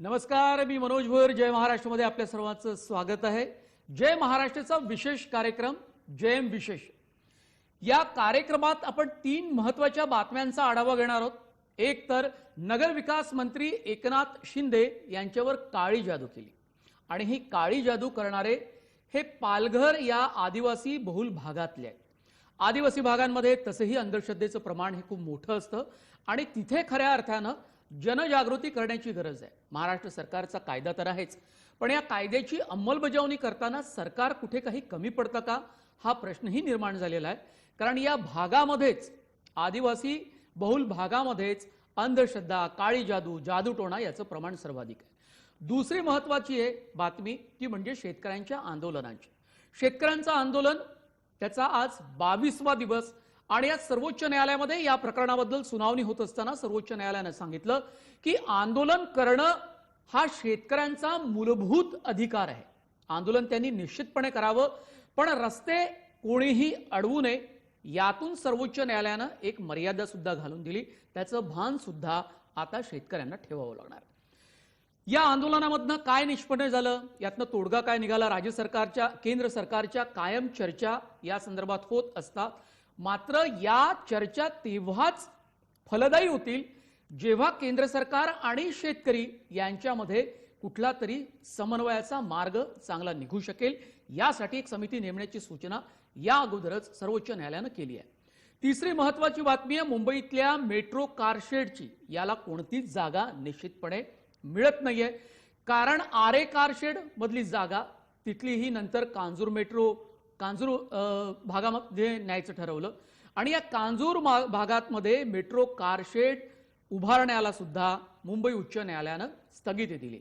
नमस्कार, मी मनोज भोर. जय महाराष्ट्रमध्ये आपल्या सर्वांचं स्वागत आहे. जय महाराष्ट्राचा विशेष कार्यक्रम जयम विशेष. या कार्यक्रमात आपण 3 महत्त्वाच्या बातम्यांचा आढावा घेणार आहोत. एक तर नगरविकास मंत्री एकनाथ शिंदे यांच्यावर काळी जादू केली आणि ही काळी जादू करणारे हे पालघर या आदिवासी बहुल भागातले आहेत. आदिवासी भागांमध्ये तसेही अंधश्रद्धेचं प्रमाण हे खूप मोठं असतं आणि तिथे खऱ्या अर्थानं जनजागृती करण्याची गरज आहे. महाराष्ट्र सरकारचा कायदा तर आहेच, पण या कायद्याची अंमलबजावणी करताना सरकार कुठे काही कमी पडतं का हा प्रश्नही निर्माण झालेला आहे. कारण या भागामध्येच आदिवासी बहुल भागामध्येच अंधश्रद्धा, काळी जादू, जादूटोणा याचं प्रमाण सर्वाधिक आहे. दुसरी महत्त्वाची आहे बातमी ती म्हणजे शेतकऱ्यांच्या आंदोलनांची. शेतकऱ्यांचं आंदोलन त्याचा आज 22वा दिवस आणि या सर्वोच्च न्यायालयामध्ये या प्रकरणाबद्दल सुनावणी होत असताना सर्वोच्च न्यायालयाने सांगितलं की आंदोलन करणं हा शेतकऱ्यांचा मूलभूत अधिकार आहे. आंदोलन त्यांनी निश्चितपणे करावं, पण रस्ते कोणीही अडवू नये यातून सर्वोच्च न्यायालयानं एक मर्यादा सुद्धा घालून दिली. त्याचं भान सुद्धा आता शेतकऱ्यांना ठेवावं लागणार. या आंदोलनामधनं काय निष्पन्न झालं, यातनं तोडगा काय निघाला, राज्य सरकारच्या केंद्र सरकारच्या कायम चर्चा या संदर्भात होत असतात. मात्र या चर्चा तेव्हाच फलदायी होतील जेव्हा केंद्र सरकार आणि शेतकरी यांच्यामध्ये कुठला तरी समन्वयाचा मार्ग चांगला निघू शकेल. यासाठी एक समिती नेमण्याची सूचना या अगोदरच सर्वोच्च न्यायालयानं केली आहे. तिसरी महत्त्वाची बातमी आहे मुंबईतल्या मेट्रो कारशेडची. याला कोणतीच जागा निश्चितपणे मिळत नाहीये. कारण आरे कारशेड मधली जागा तिथलीही नंतर कांजूर भागामध्ये न्यायचं ठरवलं आणि या कांजूर भागामध्ये मेट्रो कारशेड उभारण्याला सुद्धा मुंबई उच्च न्यायालयानं स्थगिती दिली.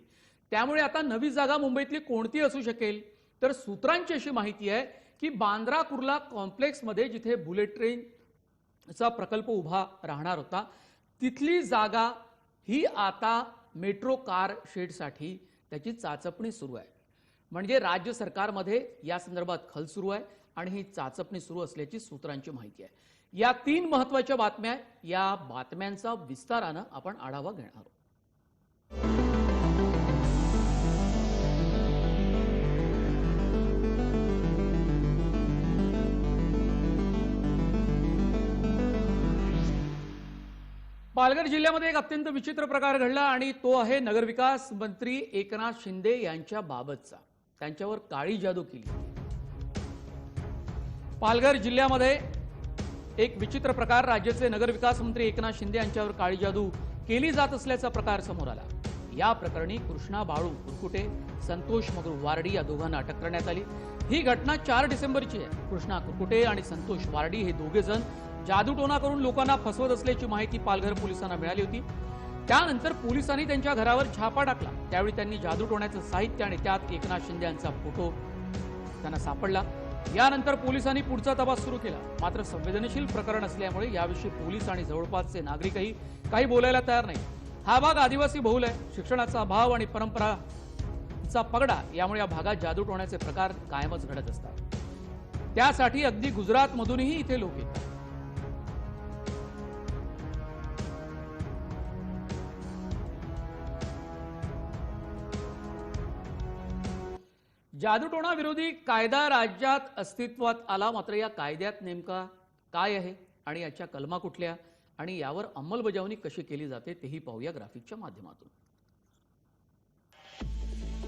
त्यामुळे आता नवी जागा मुंबईतली कोणती असू शकेल, तर सूत्रांची अशी माहिती आहे की बांद्रा कुर्ला कॉम्प्लेक्समध्ये जिथे बुलेट ट्रेनचा प्रकल्प उभा राहणार होता तिथली जागा ही आता मेट्रो कार शेडसाठी त्याची चाचपणी सुरू आहे. म्हणजे राज्य सरकारमध्ये या संदर्भात खल सुरू आहे आणि ही चाचपणी सुरू असल्याची सूत्रांची माहिती आहे. या 3 महत्त्वाच्या बातम्या, या बातम्यांचा विस्तारानं आपण आढावा घेणार आहोत. पालघर जिल्ह्यामध्ये एक अत्यंत विचित्र प्रकार घडला आणि तो आहे नगरविकास मंत्री एकनाथ शिंदे यांच्या बाबतचा. त्यांच्यावर काळी जादू केली. पालघर जिल्ह्यामध्ये एक विचित्र प्रकार, राज्याचे नगरविकास मंत्री एकनाथ शिंदे यांच्यावर काळी जादू केली जात असल्याचा प्रकार समोर आला. या प्रकरणी कृष्णा बाळू कुरकुटे, संतोष मगरू वारडी या दोघांना अटक करण्यात आली. ही घटना 4 डिसेंबरची आहे. कृष्णा कुरकुटे आणि संतोष वारडी हे दोघे जण जादूटोणा करून लोकांना फसवत असल्याची माहिती पालघर पोलिसांना मिळाली होती. त्यानंतर पोलिसांनी त्यांच्या घरावर छापा टाकला. त्यावेळी त्यांनी जादूटोण्याचं साहित्य आणि त्यात एकनाथ शिंदे यांचा फोटो त्यांना सापडला. यानंतर पोलिसांनी पुढचा तपास सुरू केला. मात्र संवेदनशील प्रकरण असल्यामुळे याविषयी पोलीस आणि जवळपासचे नागरिकही काही बोलायला तयार नाही. हा भाग आदिवासी बहुल आहे. शिक्षणाचा अभाव आणि परंपराचा पगडा यामुळे या भागात जादूटोण्याचे प्रकार कायमच घडत असतात. त्यासाठी अगदी गुजरातमधूनही इथे लोक येतात. जादूटोणा विरोधी कायदा राज्यात अस्तित्वात आला. मात्र या कायद्यात नेमका काय आहे आणि याच्या कलमा कुठल्या आणि यावर अंमलबजावणी कशी केली जाते तेही पाहूया ग्राफिकच्या माध्यमातून.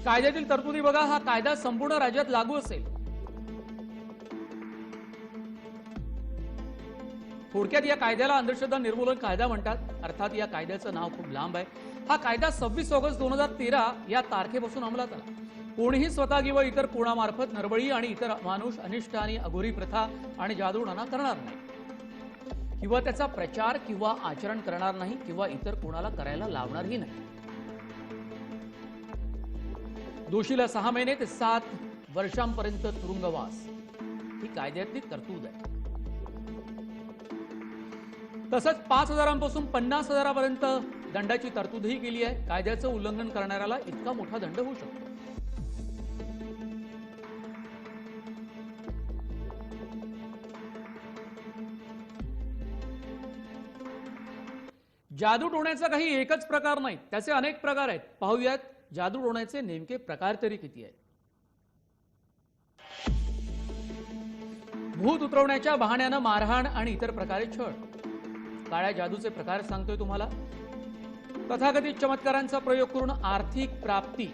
कायद्यातील तरतुदी बघा. हा कायदा संपूर्ण राज्यात लागू असेल. थोडक्यात या कायद्याला अंधश्रद्धा निर्मूलन कायदा म्हणतात. अर्थात या कायद्याचं नाव खूप लांब आहे. हा कायदा 26 ऑगस्ट 2013 या तारखेपासून अंमलात आला. कोणीही स्वतः किंवा इतर कोणामार्फत नरबळी आणि इतर मानुष अनिष्ट आणि अघोरी प्रथा आणि जादूटोणा करणार नाही किंवा त्याचा प्रचार किंवा आचरण करणार नाही किंवा इतर कोणाला करायला लावणारही नाही. दोषीला 6 महिने ते 7 वर्षांपर्यंत तुरुंगवास ही कायद्यातली तरतूद आहे. तसंच 5,000 पासून 50,000 पर्यंत दंडाची तरतूदही केली आहे. कायद्याचं उल्लंघन करणाऱ्याला इतका मोठा दंड होऊ शकतो. जादू टोण्याचा काही एकच प्रकार नाही, त्याचे अनेक प्रकार आहेत. पाहूयात जादू टोण्याचे नेमके प्रकार तरी किती आहेत. भूत उतरवण्याच्या बहाण्यानं मारहाण आणि इतर प्रकारे छळ. काळ्या जादूचे प्रकार सांगतोय तुम्हाला. तथाकथित चमत्कारांचा प्रयोग करून आर्थिक प्राप्ती.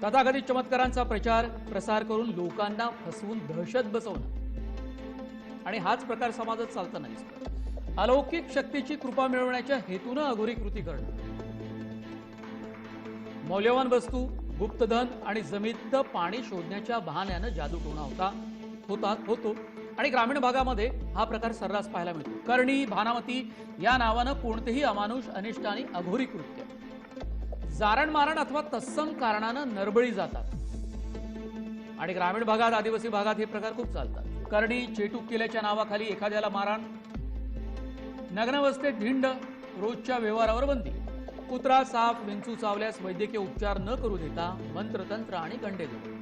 तथाकथित चमत्कारांचा प्रचार प्रसार करून लोकांना फसवून दहशत बसवणं. आणि हाच प्रकार समाजात चालता नाही. अलौकिक शक्तीची कृपा मिळवण्याच्या हेतूनं अघोरी कृती करणं. मौल्यवान वस्तू, गुप्तधन आणि जमिनीत पाणी शोधण्याच्या बहाण्यानं जादू टोणा होतो आणि ग्रामीण भागामध्ये हा प्रकार सर्रास पाहायला मिळतो. करणी, भानामती या नावानं कोणतेही अमानुष, अनिष्ट आणि अघोरी कृत्य, जारण मारण अथवा तत्सम कारणानं नरबळी जातात. आणि ग्रामीण भागात, आदिवासी भागात हे प्रकार खूप चालतात. करणी, चेटूक केल्याच्या नावाखाली एखाद्याला मारहाण. नग्नावस्थेत धिंड, रोजच्या व्यवहारावर बंदी. कुत्रा, साप, विंचू चावल्यास वैद्यकीय उपचार न करू देता मंत्रतंत्र आणि गंडे देणे.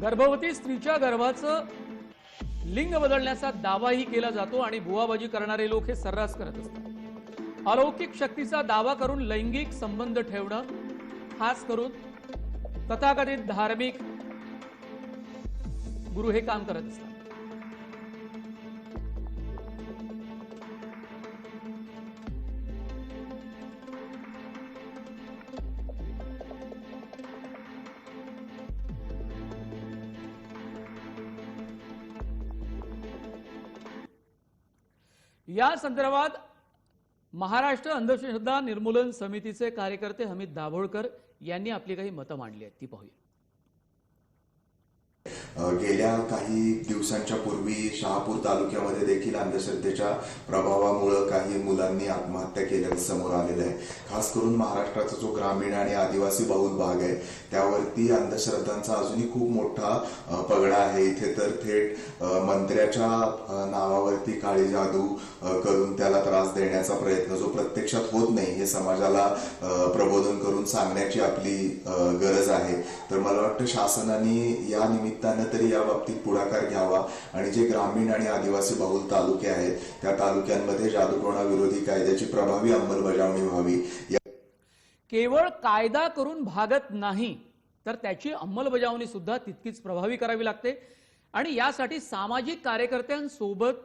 गर्भवती स्त्रीच्या गर्भाचं लिंग बदलण्याचा दावाही केला जातो आणि बुवाबाजी करणारे लोक हे सर्रास करत असतात. अलौकिक शक्तीचा दावा करून लैंगिक संबंध ठेवणं, खास करून तथाकथित धार्मिक गुरु हे काम करत असतात. या संदर्भात महाराष्ट्र अंधश्रद्धा निर्मूलन समितीचे कार्यकर्ते हमीद दाभोळकर यांनी आपली काही मतं मांडली आहेत, ती पाहूया. गेल्या काही दिवसांच्या पूर्वी शहापूर तालुक्यामध्ये देखील अंधश्रद्धेच्या प्रभावामुळे काही मुलांनी आत्महत्या केल्याचं समोर आलेलं आहे. खास करून महाराष्ट्राचा जो ग्रामीण आणि आदिवासी बहुल भाग आहे त्यावरती अंधश्रद्धांचा अजूनही खूप मोठा पगडा आहे. इथे तर थेट मंत्र्याच्या नावावरती काळी जादू करून त्याला त्रास देण्याचा प्रयत्न जो प्रत्यक्षात होत नाही हे समाजाला प्रबोधन करून सांगण्याची आपली गरज आहे. तर मला वाटतं शासनाने या निमित्तानं तरी या बाबतीत पुढाकार घ्यावा आणि जे ग्रामीण आणि आदिवासी बहुल तालुके आहेत त्या तालुक्यांमध्ये जादूटोणा विरोधी कायद्याची प्रभावी अंमलबजावणी व्हावी. केवळ कायदा करून भागत नाही तर त्याची अंमलबजावणी सुद्धा तितकीच प्रभावी करावी लागते आणि यासाठी सामाजिक कार्यकर्त्यांसोबत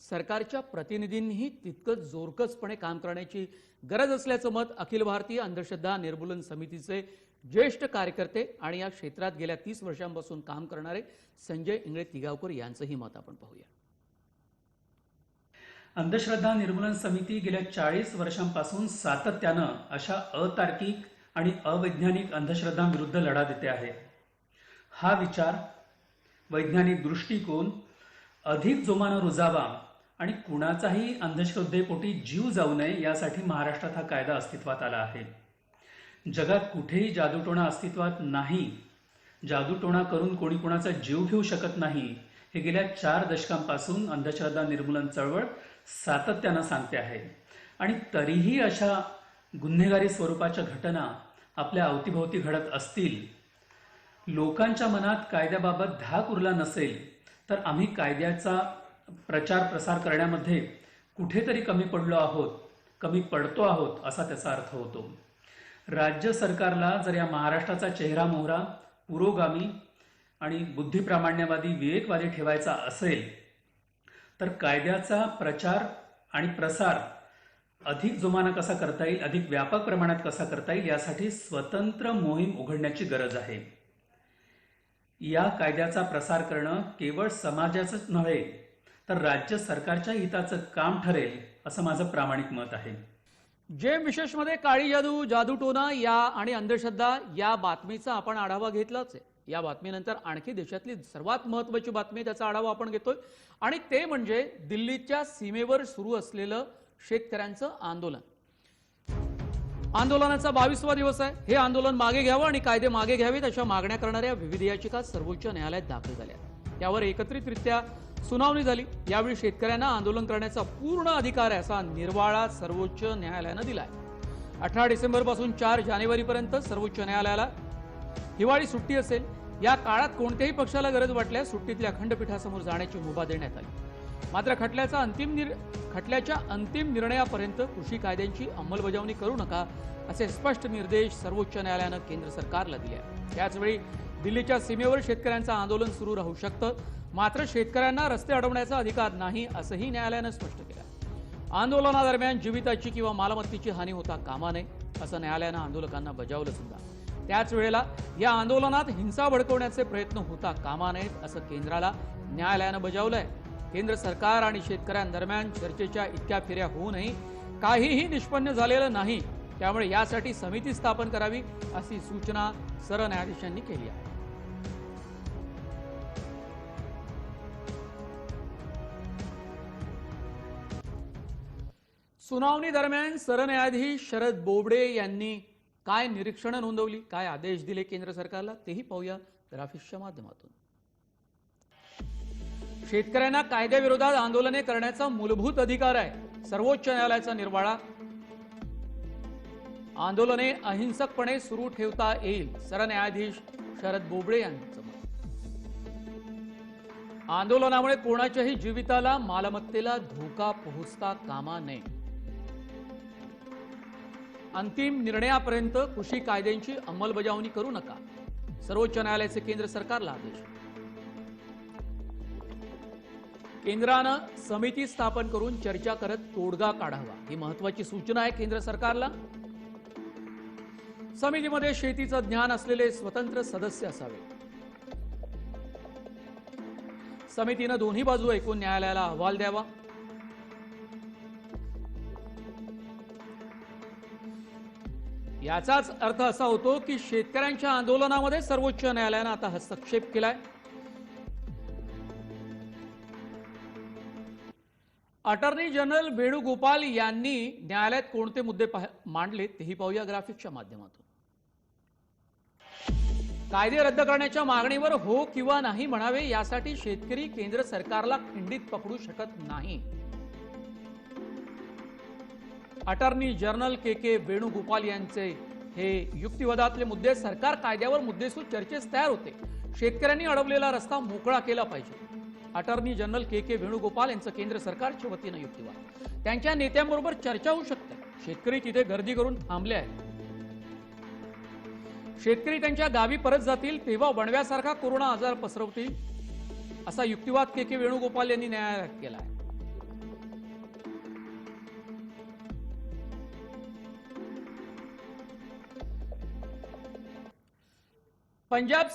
सरकारच्या प्रतिनिधींनीही तितकंच जोरकसपणे काम करण्याची गरज असल्याचं मत अखिल भारतीय अंधश्रद्धा निर्मूलन समितीचे ज्येष्ठ कार्यकर्ते आणि या क्षेत्रात गेल्या 30 वर्षांपासून काम करणारे संजय इंगळे तिगावकर यांचंही मत आपण पाहूया. अंधश्रद्धा निर्मूलन समिती गेल्या 40 वर्षांपासून सातत्यानं अशा अतार्किक आणि अवैज्ञानिक अंधश्रद्धांविरुद्ध लढा देते आहे. हा विचार, वैज्ञानिक दृष्टिकोन अधिक जोमानं रुजावा आणि कुणाचाही अंधश्रद्धेपोटी जीव जाऊ नये यासाठी महाराष्ट्रात हा कायदा अस्तित्वात आला आहे. जगात कुठेही जादूटोणा अस्तित्वात नाही, जादूटोणा करून कोणी कोणाचा जीव घेऊ शकत नाही हे गेल्या 4 दशकांपासून अंधश्रद्धा निर्मूलन चळवळ सातत्यानं सांगते आहे. आणि तरीही अशा गुन्हेगारी स्वरूपाच्या घटना आपल्या अवतीभोवती घडत असतील, लोकांच्या मनात कायद्याबाबत धाक उरला नसेल तर आम्ही कायद्याचा प्रचार प्रसार करण्यामध्ये कुठेतरी कमी पडतो आहोत असा त्याचा अर्थ होतो. राज्य सरकारला जर या महाराष्ट्राचा चेहरा मोहरा पुरोगामी आणि बुद्धिप्रामाण्यवादी, विवेकवादी ठेवायचा असेल तर कायद्याचा प्रचार आणि प्रसार अधिक जोमानं कसा करता येईल, अधिक व्यापक प्रमाणात कसा करता येईल यासाठी स्वतंत्र मोहीम उघडण्याची गरज आहे. या कायद्याचा प्रसार करणं केवळ समाजाचंच नव्हे तर राज्य सरकारच्या हिताचं काम ठरेल असं माझं प्रामाणिक मत आहे. जेम विशेषमध्ये काळी जादू, जादूटोणा या आणि अंधश्रद्धा या बातमीचा आपण आढावा घेतलाच आहे. या बातमीनंतर आणखी देशातली सर्वात महत्त्वाची बातमी, त्याचा आढावा आपण घेतोय आणि ते म्हणजे दिल्लीच्या सीमेवर सुरू असलेलं शेतकऱ्यांचं आंदोलन. आंदोलनाचा 22वा दिवस आहे. हे आंदोलन मागे घ्यावं आणि कायदे मागे घ्यावेत अशा मागण्या करणाऱ्या विविध याचिका सर्वोच्च न्यायालयात दाखल झाल्या. त्यावर एकत्रितरित्या सुनावणी झाली. यावेळी शेतकऱ्यांना आंदोलन करण्याचा पूर्ण अधिकार आहे असा निर्वाळा सर्वोच्च न्यायालयानं दिलाय. 18 डिसेंबरपासून 4 जानेवारीपर्यंत सर्वोच्च न्यायालयाला हिवाळी सुट्टी असेल. या काळात कोणत्याही पक्षाला गरज वाटल्यास सुट्टीतल्या खंडपीठासमोर जाण्याची मुभा देण्यात आली. मात्र खटल्याच्या अंतिम निर्णयापर्यंत कृषी कायद्यांची अंमलबजावणी करू नका असे स्पष्ट निर्देश सर्वोच्च न्यायालयानं केंद्र सरकारला दिले आहेत. त्याचवेळी दिल्लीच्या सीमेवर शेतकऱ्यांचं आंदोलन सुरू राहू शकतं, मात्र शेतकऱ्यांना रस्ते अडवण्याचा अधिकार नाही असंही न्यायालयानं स्पष्ट केलं. आंदोलनादरम्यान जीविताची किंवा मालमत्तेची हानी होता कामा नये असं न्यायालयानं आंदोलकांना बजावलं सुद्धा. त्याच वेळेला या आंदोलनात हिंसा भडकवण्याचे प्रयत्न होता कामा नयेत असं केंद्राला न्यायालयानं बजावलंय. केंद्र सरकार आणि शेतकऱ्यांदरम्यान चर्चेच्या इतक्या फेऱ्या होऊनही काहीही निष्पन्न झालेलं नाही, त्यामुळे यासाठी समिती स्थापन करावी अशी सूचना सरन्यायाधीशांनी केली आहे. सुनावणी दरम्यान सरन्यायाधीश शरद बोबडे यांनी काय निरीक्षणं नोंदवली, काय आदेश दिले केंद्र सरकारला, तेही पाहूया ग्राफिक्सच्या माध्यमातून. शेतकऱ्यांना कायद्याविरोधात आंदोलने करण्याचा मूलभूत अधिकार आहे, सर्वोच्च न्यायालयाचा निर्वाळा. आंदोलने अहिंसकपणे सुरू ठेवता येईल, सरन्यायाधीश शरद बोबडे यांचं मत. आंदोलनामुळे कोणाच्याही जीविताला मालमत्तेला धोका पोहोचता कामा नये. अंतिम निर्णयापर्यंत कृषी कायद्यांची अंमलबजावणी करू नका, सर्वोच्च न्यायालयाचे केंद्र सरकारला आदेश. केंद्रानं समिती स्थापन करून चर्चा करत तोडगा काढावा, ही महत्वाची सूचना आहे केंद्र सरकारला. समितीमध्ये शेतीचं ज्ञान असलेले स्वतंत्र सदस्य असावे. समितीनं दोन्ही बाजू ऐकून न्यायालयाला अहवाल द्यावा. याचाच अर्थ असा होतो की शेतकऱ्यांच्या आंदोलनामध्ये सर्वोच्च न्यायालयानं आता हस्तक्षेप केलाय. अटॉर्नी जनरल वेणुगोपाल यांनी न्यायालयात कोणते मुद्दे मांडले तेही पाहूया ग्राफिक्सच्या माध्यमातून. कायदे रद्द करण्याच्या मागणीवर हो किंवा नाही म्हणावे यासाठी शेतकरी केंद्र सरकारला खिंडीत पकडू शकत नाही. अटॉर्नी जनरल के वेणुगोपाल यांचे हे युक्तिवादातले मुद्दे. सरकार कायद्यावर मुद्देसूद चर्चेस तयार होते, शेतकऱ्यांनी अडवलेला रस्ता मोकळा केला पाहिजे. अटॉर्नी जनरल के वेणुगोपाल यांचं केंद्र सरकारच्या वतीनं युक्तिवाद. त्यांच्या नेत्यांबरोबर चर्चा होऊ शकते. शेतकरी तिथे गर्दी करून थांबले आहेत. शेतकरी त्यांच्या गावी परत जातील तेव्हा वणव्यासारखा कोरोना आजार पसरवतील असा युक्तिवाद के वेणुगोपाल यांनी न्यायालयात केला आहे. पंजाब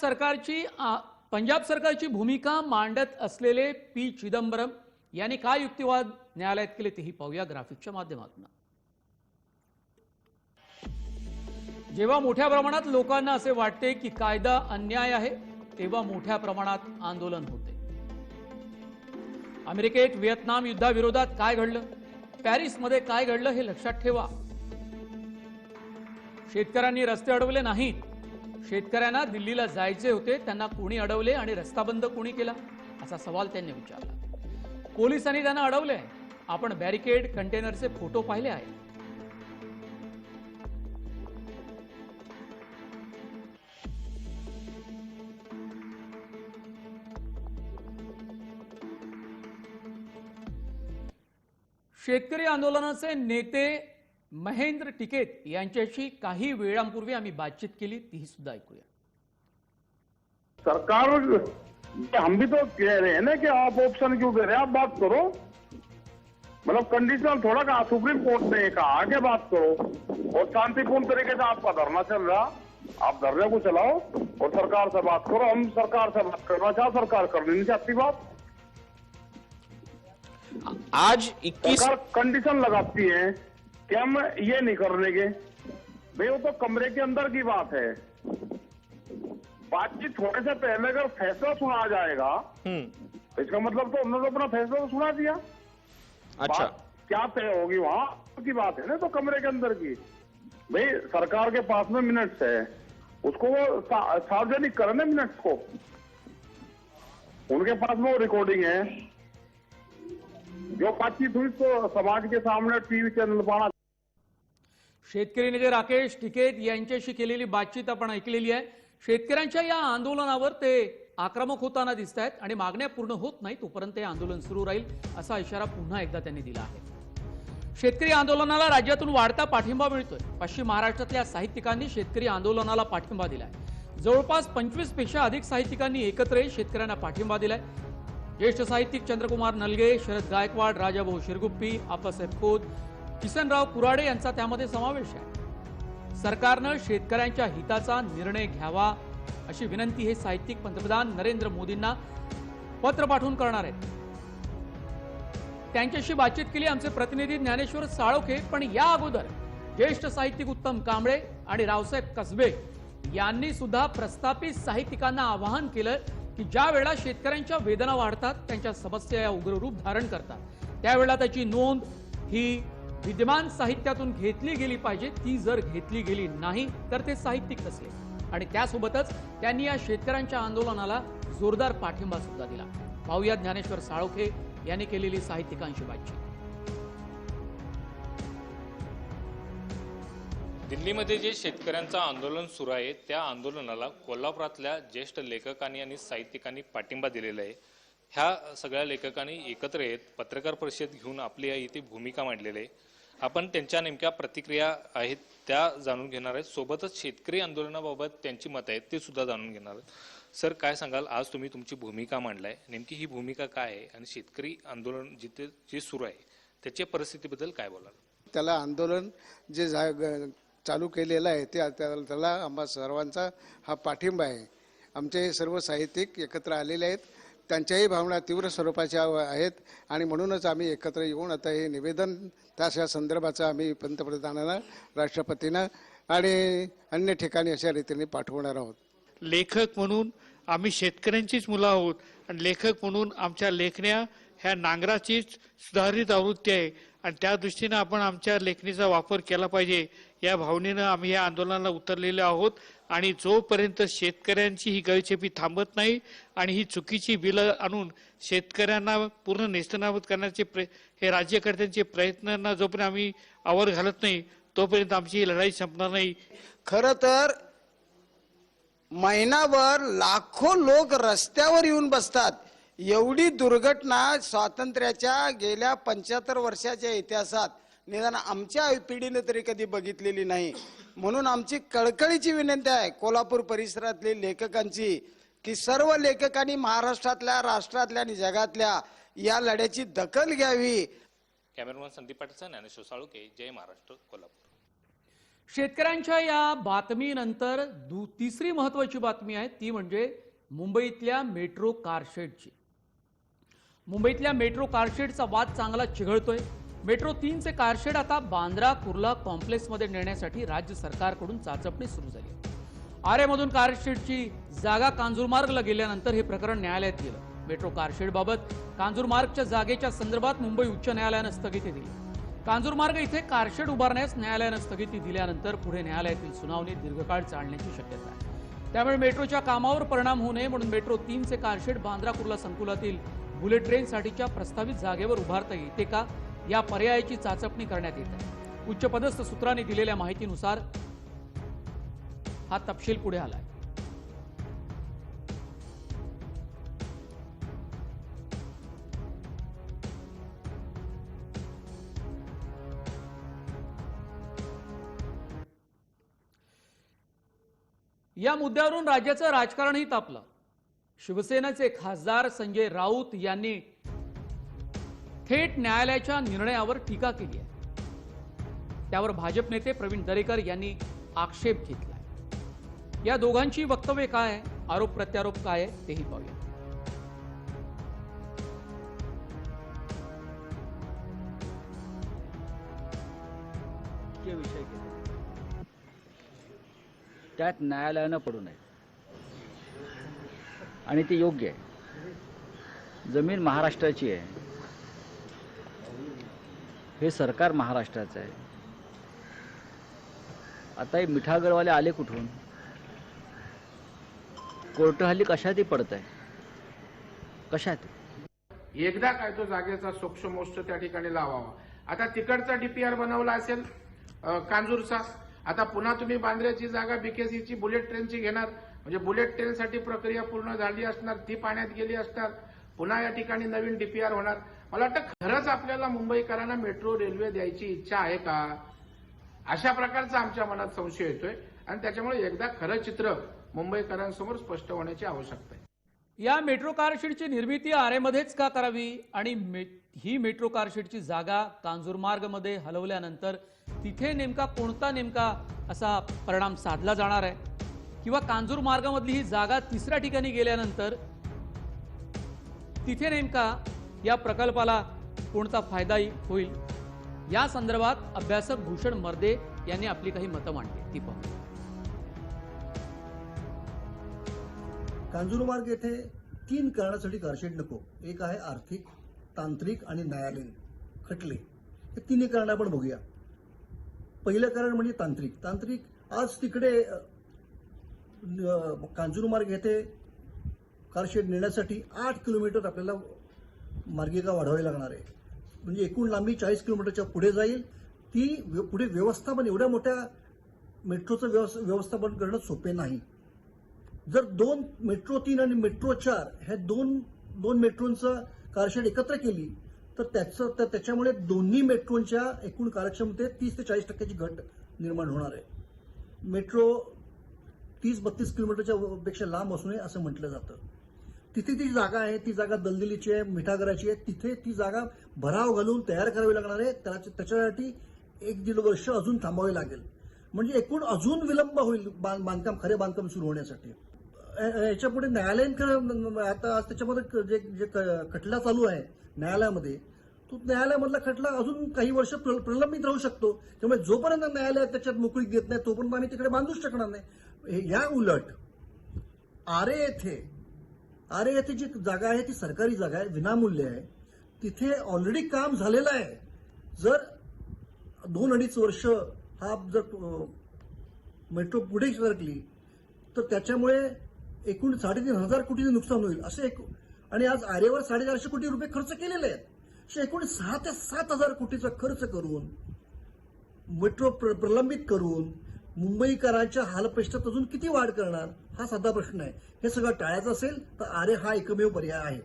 सरकारची भूमिका मांडत असलेले पी चिदंबरम यांनी काय युक्तिवाद न्यायालयात केले तेही पाहूया ग्राफिक्सच्या माध्यमातून. जेव्हा मोठ्या प्रमाणात लोकांना असे वाटते की कायदा अन्याय आहे, तेव्हा मोठ्या प्रमाणात आंदोलन होते. अमेरिकेत व्हिएतनाम युद्धाविरोधात काय घडलं, पॅरिसमध्ये काय घडलं हे लक्षात ठेवा. शेतकऱ्यांनी रस्ते अडवले नाहीत. शेतकऱ्यांना दिल्लीला जायचे होते, त्यांना कोणी अडवले आणि रस्ता बंद कोणी केला असा सवाल त्यांनी विचारला. पोलिसांनी त्यांना अडवले. आपण बॅरिकेड कंटेनरचे फोटो पाहिले आहेत. शेतकरी आंदोलनाचे नेते महेंद्र टिकेत यांच्याशी काही वेळांपूर्वी आम्ही बातचीत केली, ती सुद्धा ऐकूया. सरकार हम भी तो कह रहे हैं ना कि आप ऑप्शन क्यों दे रहे हैं, आप बात करो. मतलब कंडीशनल थोड़ा कहा, सुप्रीम कोर्ट ने कहा आगे बात करो और शांतिपूर्ण तरीके से आपका धरना चल रहा, आप धरने को चलाओ और सरकार से बात करो. हम सरकार से बात करना चाह, सरकार करनी नहीं चाहती बात. आज 21 सरकार कंडीशन लगाती है कि हम ये नहीं कर लेंगे. भाई वो तो कमरे के अंदर की बात है. बातचीत होने से पहले अगर फैसला सुना जाएगा तो इसका मतलब तो उन्होंने अपना फैसला तो सुना दिया. अच्छा, बात क्या तय होगी वहां की बात है ना, तो कमरे के अंदर की. भाई सरकार के पास में मिनट्स है, उसको वो सार्वजनिक करने मिनट्स को. उनके पास में वो रिकॉर्डिंग है. जो बातचीत हुई तो समाज के सामने टीव्ही चॅनल पाहणार. शेतकरी नेते राकेश टिकेत यांच्याशी केलेली बातचीत आपण ऐकलेली आहे. शेतकऱ्यांच्या या आंदोलनावर ते आक्रमक होताना दिसत आहेत आणि मागण्या पूर्ण होत नाही तोपर्यंत हे आंदोलन सुरू राहील असा इशारा पुन्हा एकदा त्यांनी दिला आहे. शेतकरी आंदोलनाला राज्यातून वाढता पाठिंबा मिळतोय. पश्चिम महाराष्ट्रातल्या साहित्यिकांनी शेतकरी आंदोलनाला पाठिंबा दिलाय. जवळपास 25 पेक्षा अधिक साहित्यिकांनी एकत्र येत शेतकऱ्यांना पाठिंबा दिलाय. ज्येष्ठ साहित्यिक चंद्रकुमार नलगे, शरद गायकवाड, राजाभाऊ शिरगुप्पी, आप्पासाहेब खोत, किसनराव कुराडे यांचा त्यामध्ये समावेश आहे. सरकारनं शेतकऱ्यांच्या हिताचा निर्णय घ्यावा अशी विनंती हे साहित्यिक पंतप्रधान नरेंद्र मोदींना पत्र पाठवून करणार आहेत. त्यांच्याशी बातचीत केली आमचे प्रतिनिधी ज्ञानेश्वर साळोखे. पण या अगोदर ज्येष्ठ साहित्यिक उत्तम कांबळे आणि रावसाहेब कसबे यांनी सुद्धा प्रस्थापित साहित्यिकांना आवाहन केलं की ज्या वेळेला शेतकऱ्यांच्या वेदना वाढतात, त्यांच्या समस्या या उग्र रूप धारण करतात, त्यावेळेला त्याची नोंद ही विद्यमान साहित्यातून घेतली गेली पाहिजे. ती जर घेतली गेली नाही तर ते साहित्यिक नसले. आणि त्यासोबतच त्यांनी या शेतकऱ्यांच्या आंदोलनाला जोरदार पाठिंबा सुद्धा दिला. पाहूया ज्ञानेश्वर साळोखे यांनी केलेली साहित्यिकांशी बातचीत. दिल्लीमध्ये जे शेतकऱ्यांचं आंदोलन सुरू आहे त्या आंदोलनाला कोल्हापुरातल्या ज्येष्ठ लेखकांनी आणि साहित्यिकांनी पाठिंबा दिलेला आहे. ह्या सगळ्या लेखकांनी एकत्र येत पत्रकार परिषद घेऊन आपली इथे भूमिका मांडलेली आहे. आपण त्यांच्या नेमक्या प्रतिक्रिया आहेत त्या जाणून घेणार आहेत. सोबतच शेतकरी आंदोलनाबाबत त्यांची मत आहेत ते सुद्धा जाणून घेणार आहेत. सर, काय सांगाल, आज तुम्ही तुमची भूमिका मांडलाय, नेमकी ही भूमिका काय आहे आणि शेतकरी आंदोलन जिथे जे सुरू आहे त्याच्या परिस्थितीबद्दल काय बोलाल? त्याला आंदोलन जे चालू केलेलं आहे त्याला आम्हा सर्वांचा हा पाठिंबा आहे. आमचे सर्व साहित्यिक एकत्र आलेले आहेत. त्यांच्याही भावना तीव्र स्वरूपाच्या आहेत आणि म्हणूनच आम्ही एकत्र येऊन आता हे निवेदन त्या संदर्भाचं आम्ही पंतप्रधानांना, राष्ट्रपतींना आणि अन्य ठिकाणी अशा रीतीने पाठवणार आहोत. लेखक म्हणून आम्ही शेतकऱ्यांचीच मुलं आहोत आणि लेखक म्हणून आमच्या लेखण्या ह्या नांगराचीच सुधारित आवृत्ती आहे आणि त्या दृष्टीनं आपण आमच्या लेखणीचा वापर केला पाहिजे या भावनेनं आम्ही या आंदोलनाला उतरलेले आहोत. आणि जोपर्यंत शेतकऱ्यांची ही गळचेपी थांबत नाही आणि ही चुकीची बिलं आणून शेतकऱ्यांना पूर्ण नेस्तनाबूत करण्याचे हे राज्यकर्त्यांचे प्रयत्नांना जोपर्यंत आम्ही आवर घालत नाही तोपर्यंत आमची ही लढाई संपणार नाही. खरं तर महिनाभर लाखो लोक रस्त्यावर येऊन बसतात. एवढी दुर्घटना स्वातंत्र्याच्या गेल्या 75 वर्षाच्या इतिहासात निदान आमच्या पिढीने तरी कधी बघितलेली नाही. म्हणून आमची कळकळीची विनंती आहे कोल्हापूर परिसरातल्या लेखकांची की सर्व लेखकांनी महाराष्ट्रातल्या, राष्ट्रातल्या आणि जगातल्या या लढ्याची दखल घ्यावी. कॅमेरामॅन संदीप पाटील, ज्ञानेश्वर साळोखे, जय महाराष्ट्र, कोल्हापूर. शेतकऱ्यांच्या या बातमीनंतर तिसरी महत्वाची बातमी आहे ती म्हणजे मुंबईतल्या मेट्रो कारशेडची. मुंबईतल्या मेट्रो कारशेडचा वाद चांगला चिघळतोय. मेट्रो 3चे कारशेड आता बांद्रा कुर्ला कॉम्प्लेक्समध्ये नेण्यासाठी राज्य सरकारकडून चाचपणी सुरू झाली. आरेमधून कारशेडची जागा कांजूरमार्गला गेल्यानंतर हे प्रकरण न्यायालयात गेलं. मेट्रो कारशेडबाबत कांजूरमार्गच्या जागेच्या संदर्भात मुंबई उच्च न्यायालयानं स्थगिती दिली. कांजूरमार्ग इथे कारशेड उभारण्यास न्यायालयानं स्थगिती दिल्यानंतर पुढे न्यायालयातील सुनावणी दीर्घकाळ चालण्याची शक्यता आहे. त्यामुळे मेट्रोच्या कामावर परिणाम होऊ नये म्हणून मेट्रो 3चे कारशेड बांद्रा कुर्ला संकुलातील बुलेट ट्रेनसाठीच्या प्रस्तावित जागेवर उभारता येते का या पर्यायाची चाचपणी करण्यात येत आहे. उच्चपदस्थ सूत्रांनी दिलेल्या माहितीनुसार हा तपशील पुढे आलाय. या मुद्द्यावरून राज्याचं राजकारणही तापलं. शिवसेनेचे खासदार संजय राऊत यांनी थेट न्यायालयाच्या निर्णयावर टीका केली आहे. त्यावर भाजप नेते प्रवीण दरेकर यांनी आक्षेप घेतलाय. या दोघांची वक्तव्य काय आहे, आरोप प्रत्यारोप काय आहे तेही पाहूया. विषय त्यात न्यायालयानं पडू नये आणि ते योग्य आहे. जमीन महाराष्ट्राची आहे, हे सरकार महाराष्ट्राचं आहे. आता हे मिठागरवाले आले कुठून? कोर्ट हल्ली कशातही पडत आहे, कशात? एकदा काय तो जागेचा सोक्षमोष्ट त्या ठिकाणी लावावा. आता तिकडचा डीपीआर बनवला असेल कांजूरचा, आता पुन्हा तुम्ही बांद्र्याची जागा बीकेसीची बुलेट ट्रेनची घेणार, म्हणजे बुलेट ट्रेनसाठी प्रक्रिया पूर्ण झाली असणार, ती पाण्यात गेली असणार, पुन्हा या ठिकाणी नवीन डीपीआर होणार. मला वाटतं खरंच आपल्याला मुंबईकरांना मेट्रो रेल्वे द्यायची इच्छा आहे का, अशा प्रकारचा आमच्या मनात संशय येतोय. आणि त्याच्यामुळे एकदा खरं चित्र मुंबईकरांसमोर स्पष्ट होण्याची आवश्यकता आहे. या मेट्रो कारशेडची निर्मिती आरेमध्येच का करावी आणि ही मेट्रो कारशेडची जागा कांजूरमार्गमध्ये हलवल्यानंतर तिथे नेमका असा परिणाम साधला जाणार आहे, किंवा कांजूरमार्गामधली ही जागा तिसऱ्या ठिकाणी गेल्यानंतर तिथे नेमका या प्रकल्पाला कोणता फायदाही होईल, या संदर्भात अभ्यासक भूषण मर्दे यांनी आपली काही मतं मांडली, ती पाहू. कांजूरमार्ग येथे 3 कारणासाठी कारशेड नको. एक आहे आर्थिक, तांत्रिक आणि न्यायालयीन खटले. हे 3 कारण आपण बघूया. पहिलं कारण म्हणजे तांत्रिक. आज तिकडे कांजूरमार्ग येथे कारशेड नेण्यासाठी 8 किलोमीटर आपल्याला मार्गिका वाढवावी लागणार आहे. म्हणजे एकूण लांबी 40 किलोमीटरच्या पुढे जाईल. ती पुढे व्यवस्थापन, एवढ्या मोठ्या मेट्रोचं व्यवस्थापन करणं सोपे नाही. जर 2 मेट्रो 3 आणि मेट्रो 4 ह्या दोन मेट्रोंचं कारशेड एकत्र केली तर त्याच्यामुळे दोन्ही मेट्रोंच्या एकूण कार्यक्षमतेत 30 ते 40% घट निर्माण होणार आहे. मेट्रो 30-32 किलोमीटरच्या पेक्षा लांब असू नये असं म्हटलं जातं. तिथे ती जागा आहे, ती जागा दलदलीची आहे, मिठागराची आहे. तिथे ती जागा भराव घालून तयार करावी लागणार आहे. त्याच्यासाठी 1-1.5 वर्ष अजून थांबावे लागेल. म्हणजे एकूण अजून विलंब होईल खरे बांधकाम सुरू होण्यासाठी. याच्यापुढे न्यायालयीन, आता त्याच्यामध्ये जे खटला चालू आहे न्यायालयामध्ये, तो न्यायालयामधला खटला अजून काही वर्ष प्रलंबित राहू शकतो. त्यामुळे जोपर्यंत न्यायालय त्याच्यात मोकळीक देत नाही तोपर्यंत आम्ही तिकडे बांधूच शकणार नाही. या उलट आरे येथे जी जागा आहे ती सरकारी जागा आहे, विनामूल्य आहे. तिथे ऑलरेडी काम झालेलं आहे. जर 2-2.5 वर्ष हा जर मेट्रो पुढे सरकली तर त्याच्यामुळे एकूण 3,500 कोटीचं नुकसान होईल. आणि आज आरेवर 450 कोटी रुपये खर्च केलेले आहेत. एकूण 6,000 ते 7,000 कोटीचा खर्च करून मेट्रो प्रलंबित करून मुंबईकरांच्या हालपेष्टात अजून किती वाढ करणार, हा साधा प्रश्न आहे. हे सगळं टाळायचं असेल तर आरे हा एकमेव पर्याय आहे.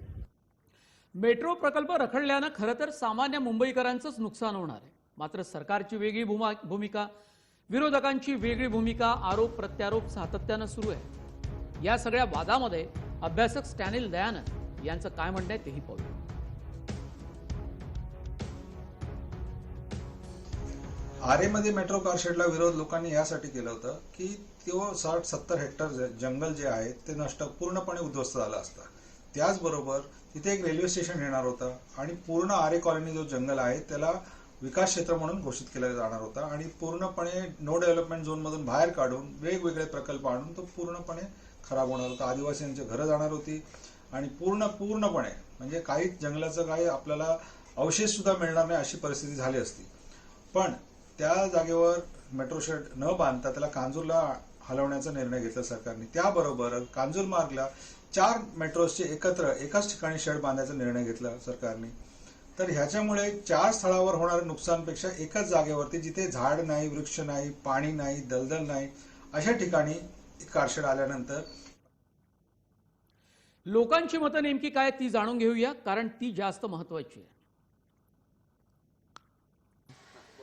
मेट्रो प्रकल्प रखडल्यानं खरं तर सामान्य मुंबईकरांचंच नुकसान होणार आहे. मात्र सरकारची वेगळी भूमिका, विरोधकांची वेगळी भूमिका, आरोप प्रत्यारोप सातत्यानं सुरू आहे. या सगळ्या वादामध्ये अभ्यासक स्टॅनिल दयानंद यांचं काय म्हणणं आहे तेही पाहूया. आरेमध्ये मेट्रो कारशेडला विरोध लोकांनी यासाठी केलं होतं की तो 60-70 हेक्टर जंगल जे आहे ते पूर्णपणे उद्ध्वस्त झालं असतं. त्याचबरोबर तिथे एक रेल्वे स्टेशन येणार होतं आणि पूर्ण आरे कॉलनी जो जंगल आहे त्याला विकास क्षेत्र म्हणून घोषित केला जाणार होता आणि पूर्णपणे नो डेव्हलपमेंट झोनमधून बाहेर काढून वेगवेगळे प्रकल्प आणून तो पूर्णपणे खराब होणार होता. आदिवासींची घरं जाणार होती आणि पूर्णपणे म्हणजे काही जंगलाचं काही आपल्याला अवशेष सुद्धा मिळणार नाही अशी परिस्थिती झाली असती. पण त्या जागेवर मेट्रो शेड न बांधता त्याला कांजूरला हलवण्याचा निर्णय घेतला सरकारने. त्याबरोबर कांजूर मार्गला 4 मेट्रोजचे एकत्र एकाच ठिकाणी शेड बांधायचा निर्णय घेतला सरकारने. तर ह्याच्यामुळे 4 स्थळावर होणाऱ्या नुकसानपेक्षा एकाच जागेवरती जिथे झाड नाही, वृक्ष नाही, पाणी नाही, दलदल नाही अशा ठिकाणी कारशेड आल्यानंतर लोकांची मतं नेमकी काय ती जाणून घेऊया, कारण ती जास्त महत्वाची आहे.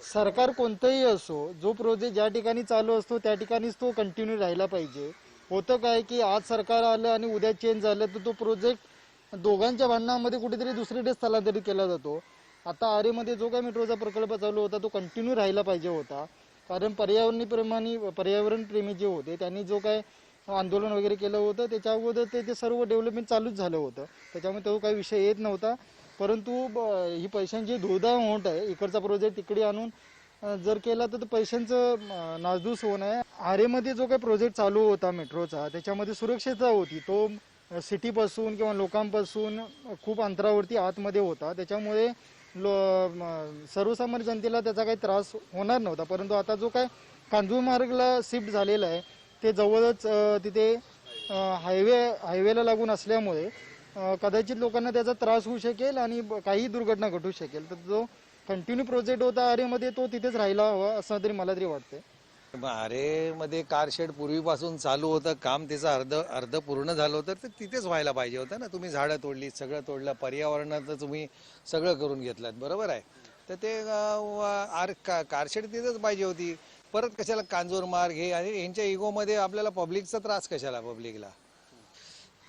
सरकार कोणतंही असो, जो प्रोजेक्ट ज्या ठिकाणी चालू असतो त्या ठिकाणीच तो कंटिन्यू राहिला पाहिजे. होतं काय की आज सरकार आलं आणि उद्या चेंज झालं तर तो प्रोजेक्ट दोघांच्या भांडणामध्ये कुठेतरी दुसरीकडे स्थलांतरित केला जातो. आता आरेमध्ये जो काही मेट्रोचा प्रकल्प चालू होता तो कंटिन्यू राहिला पाहिजे होता. कारण पर्यावरण प्रेमी जे होते त्यांनी जो काय आंदोलन वगैरे केलं होतं त्याच्या अगोदर ते सर्व डेव्हलपमेंट चालूच झालं होतं. त्याच्यामुळे तो काही विषय येत नव्हता. परंतु ही पैशांची धुळधाव होत आहे. इकडचा प्रोजेक्ट इकडे आणून जर केला तर पैशांचं नासधूस होणं आहे. आरेमध्ये जो काही प्रोजेक्ट चालू होता मेट्रोचा त्याच्यामध्ये सुरक्षितता होती. तो सिटीपासून किंवा लोकांपासून खूप अंतरावरती आतमध्ये होता. त्याच्यामुळे सर्वसामान्य जनतेला त्याचा काही त्रास होणार नव्हता. परंतु आता जो काय कांजूर मार्गला शिफ्ट झालेला आहे ते जवळच तिथे हायवेला लागून असल्यामुळे कदाचित लोकांना त्याचा त्रास होऊ शकेल आणि काही दुर्घटना घटू शकेल. तर जो कंटिन्यू प्रोजेक्ट होता आरेमध्ये तो तिथेच राहिला हवा असं तरी मला तरी वाटतंय. आरे मध्ये कारशेड पूर्वीपासून चालू होतं काम, त्याचं अर्ध पूर्ण झालं होतं, तर तिथेच व्हायला पाहिजे होतं ना. तुम्ही झाडं तोडली, सगळं तोडलं, पर्यावरणाचं तुम्ही सगळं करून घेतलं, बरोबर आहे. तर ते कारशेड तिथेच पाहिजे होती. परत कशाला कांजूर मार्ग हे आणि यांच्या इगोमध्ये आपल्याला पब्लिकचा त्रास कशाला पब्लिकला.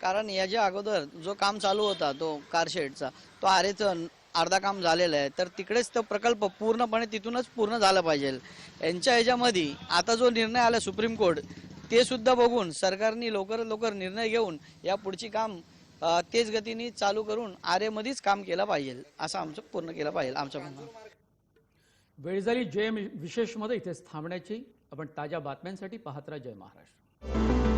कारण याच्या अगोदर जो काम चालू होता तो कारशेडचा, तो आरेचं अर्धा काम झालेलं आहे, तर तिकडेच तो प्रकल्प पूर्णपणे तिथूनच पूर्ण झाला पाहिजे. यांच्या ह्याच्यामध्ये आता जो निर्णय आला सुप्रीम कोर्ट, ते सुद्धा बघून सरकारने लवकरात लवकर निर्णय घेऊन या पुढची काम तेज गतीने चालू करून आरेमध्येच काम केलं पाहिजे, असं आमचं पूर्ण केलं पाहिजे आमचं म्हणणं. वेळ झाली जय विशेषमध्ये इथेच थांबण्याची. आपण ताज्या बातम्यांसाठी पाहत राहा जय महाराष्ट्र.